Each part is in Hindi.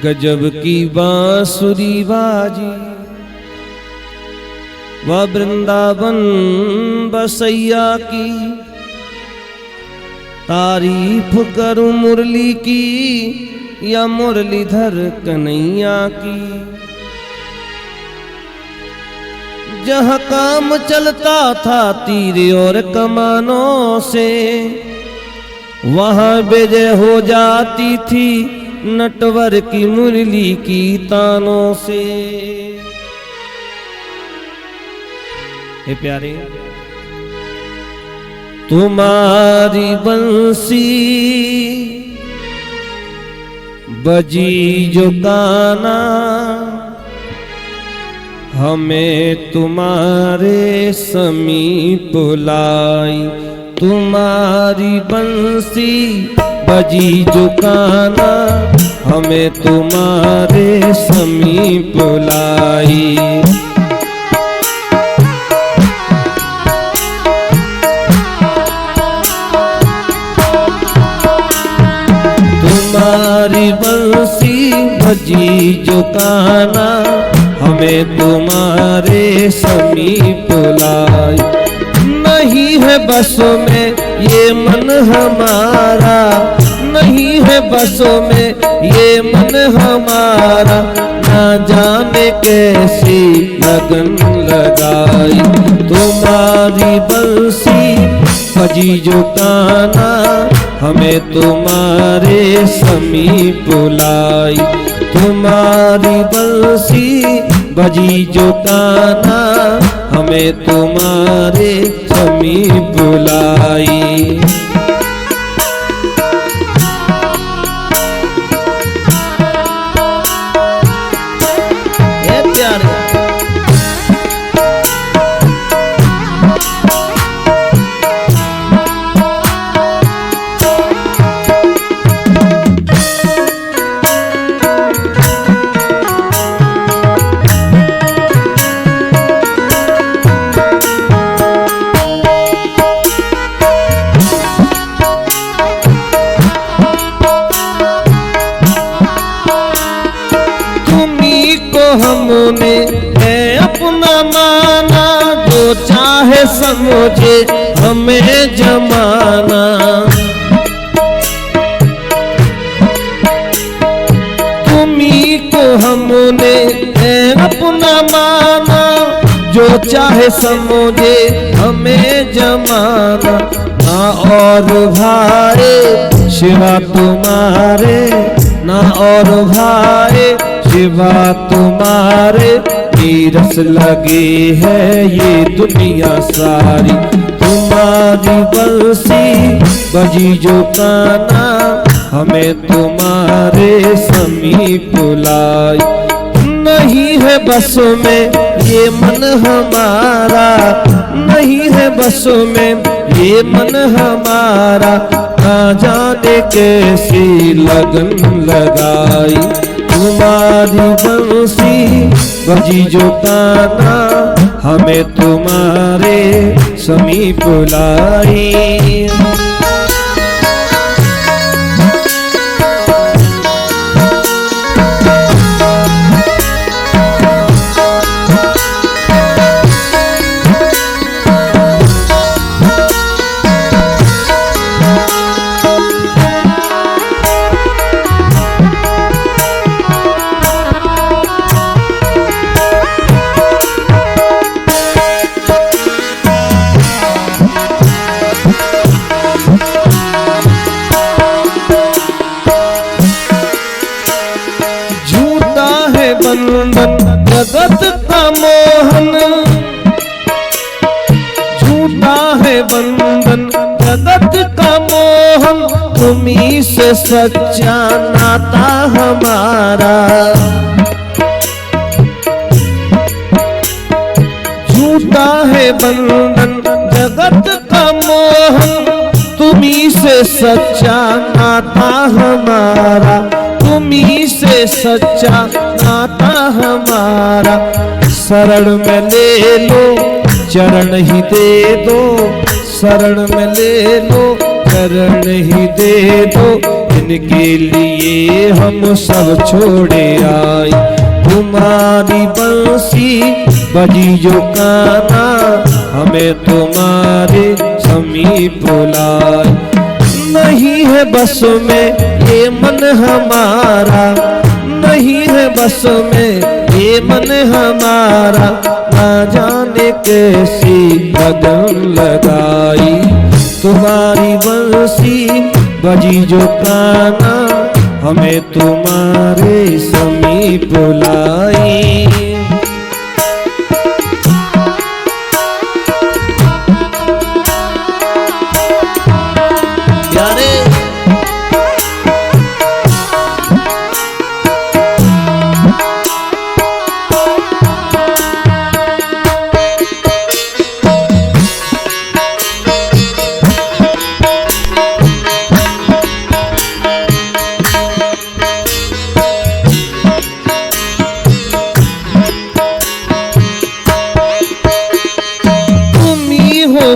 गजब की बांसुरी बाजी, वह वृंदावन बसैया की तारीफ करूं मुरली की या मुरलीधर कन्हैया की। जहाँ काम चलता था तीर और कमानों से, वहाँ विजय हो जाती थी नटवर की मुरली की तानों से। हे प्यारे, तुम्हारी बंसी बजी जो गाना, हमें तुम्हारे समीप लाई। तुम्हारी बंसी बजी जो गाना, हमें तुम्हारे समीप लाई। तुम्हारी बंसी बजी जो गाना, हमें तुम्हारे समीप लाई। नहीं है बसों में ये मन हमारा, नहीं है बसों में ये मन हमारा, ना जाने कैसी लगन लगाई। तुम्हारी बंसी बजी जो गाना, हमें तुम्हारे समीप लाई। तुम्हारी बंसी बजी जो गाना, हमें तुम्हारे समीप लाई। हमने है अपना माना, जो चाहे समझे हमें जमाना। तुम्ही को हमने है अपना माना, जो चाहे समझे हमें जमाना। ना और भाई शिवा तुम्हारे, ना और भाई शिवा तुम्हारे, नीरस लगे है ये दुनिया सारी। तुम्हारी बंसी बजी जो गाना, हमें तुम्हारे समीप लाई। नहीं है बसों में ये मन हमारा, नहीं है बसों में ये मन हमारा, ना जाने कैसी लगन लगाई। तुम्हारी बंसी बजी जो गाना, हमें तुम्हारे समीप लाई। बंधन जगत का मोहन, झूठा है बंधन जगत का मोहन, तुम्ही से सच्चा नाता हमारा। झूठा है बंधन जगत का मोहन, तुम्ही से सच्चा नाता हमारा। तुम्ही से सच्चा नाता हमारा। शरण में ले लो चरण ही दे दो, शरण में ले लो चरण ही दे दो, जिनके लिए हम सब छोड़े आए। तुम्हारी बंसी बजी जो काना, हमें तुम्हारे समीप बुलाए। नहीं है बस में ये मन हमारा, नहीं है बस में ये मन हमारा, ना जाने कैसी लगन लगाई। तुम्हारी बंसी बजी जो काना, हमें तुम्हारे समीप बुलाई। प्यारे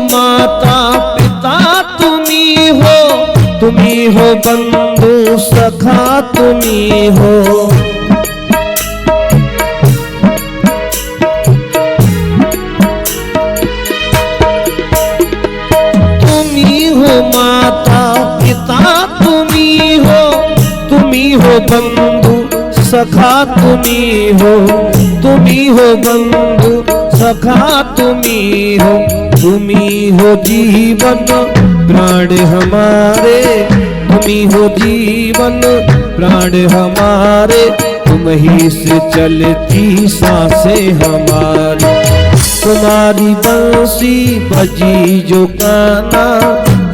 माता पिता तुम्ही हो बंधु सखा तुम्ही हो। तुम्ही हो माता पिता तुम्ही हो बंधु सखा तुम्ही हो। तुम्ही हो बंधु सखा तुम्ही हो। तुम्ही हो जीवन प्राण हमारे, तुम्ही हो जीवन प्राण हमारे, तुम ही से चलती सांसें हमारी। तुम्हारी बंसी बजी जो काना,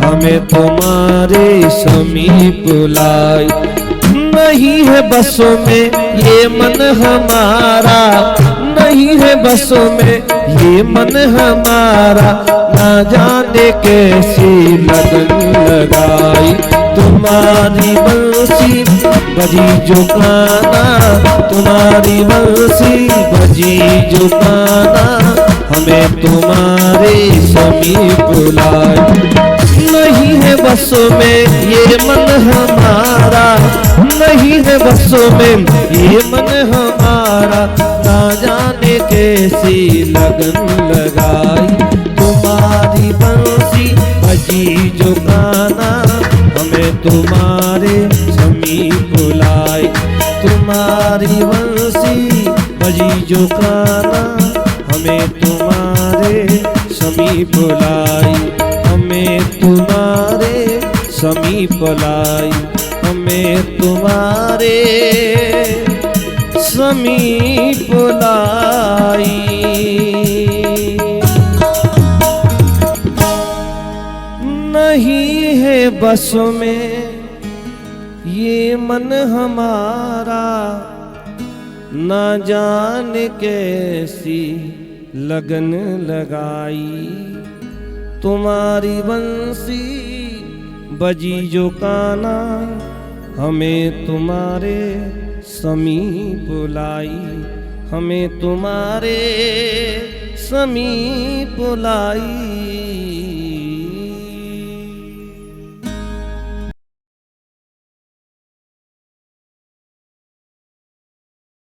हमें तुम्हारे समीप बुलाई। नहीं है बसों में ये मन हमारा, नहीं है बसों में ये मन हमारा, ना जाने कैसी लगन लगाई। तुम्हारी बंसी बजी जो काना, तुम्हारी बंसी बजी जो काना, हमें तुम्हारे समीप बुलाई। नहीं है बसों में ये मन हमारा, नहीं है बसों में ये मन हमारा, ना जाने कैसी लगन लगाई। तुम्हारी बंसी बजी जो गाना, हमें तुम्हारे समीप बुलाई। तुम्हारी बंसी बजी जो गाना, हमें तुम्हारे समीप बुलाई। हमें तुम्हारे समीप बुलाई, हमें तुम्हारे समीप बुलाई। नहीं है बस में ये मन हमारा, ना जाने कैसी लगन लगाई। तुम्हारी बंसी बजी जो काना, हमें तुम्हारे समीप बुलाई। हमें तुम्हारे समीप बुलाई।